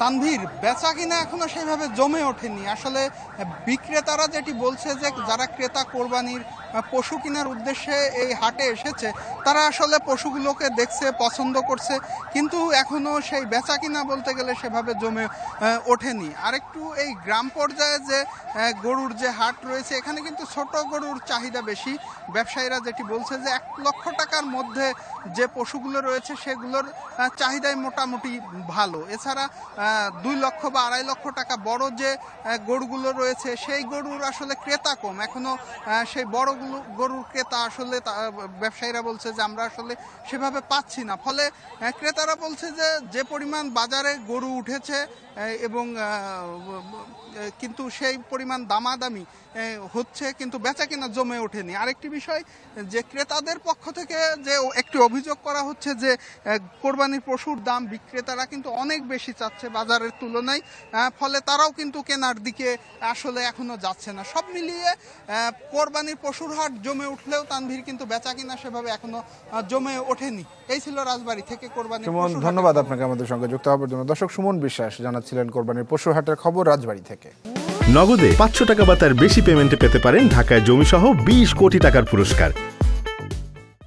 তানভীর, বেচা কিনা এখনো সেইভাবে জমে ওঠেনি। আসলে বিক্রেতারা যেটি বলছে যে যারা ক্রেতা কোরবানির পশু কেনার উদ্দেশ্যে এই হাটে এসেছে তারা আসলে পশুগুলোকে দেখছে, পছন্দ করছে, কিন্তু এখনো সেই বেচা কিনা বলতে গেলে সেভাবে জমে ওঠেনি। আরেকটু এই গ্রাম পর্যায়ে যে গরুর যে হাট রয়েছে এখানে কিন্তু ছোট গরুর চাহিদা বেশি। ব্যবসায়ীরা যেটি বলছে যে 1 লক্ষ টাকার মধ্যে যে পশুগুলো রয়েছে সেগুলোর চাহিদাই মোটামুটি ভালো। এছাড়া 2 লক্ষ বা 2.5 লক্ষ টাকা বড় যে গরুগুলো রয়েছে সেই গরুর আসলে ক্রেতা কম। এখনো সেই বড় গরুর ক্রেতা আসলে ব্যবসায়ীরা বলছে যে আমরা আসলে সেভাবে পাচ্ছি না। ফলে ক্রেতারা বলছে যে যে পরিমাণ বাজারে গরু উঠেছে এবং কিন্তু সেই পরিমাণ দামাদামি হচ্ছে, কিন্তু বেচা কিনা জমে ওঠেনি। আরেকটি বিষয় যে ক্রেতাদের পক্ষ থেকে যে একটি অভিযোগ করা হচ্ছে যে কোরবানির পশুর দাম বিক্রেতারা কিন্তু অনেক বেশি চাচ্ছে বাজারের তুলনায়, ফলে তারাও কিন্তু কেনার দিকে আসলে এখনো যাচ্ছে না। সব মিলিয়ে কোরবানির পশুর হাট জমে উঠলেও তানভীর কিন্তু বেচা কিনা সেভাবে এখনো জমে ওঠেনি। এই ছিল রাজবাড়ী থেকে কোরবানির সুমন, ধন্যবাদ আপনাকে আমাদের সঙ্গে যুক্ত হওয়ার জন্য। দর্শক, সুমন বিশ্বাস জানাচ্ছিলেন কোরবানির পশুর হাটের খবর রাজবাড়ী থেকে। নগদে 500 টাকা বা তার বেশি পেমেন্টে পেতে পারেন ঢাকায় জমিসহ 20 কোটি টাকার পুরস্কার।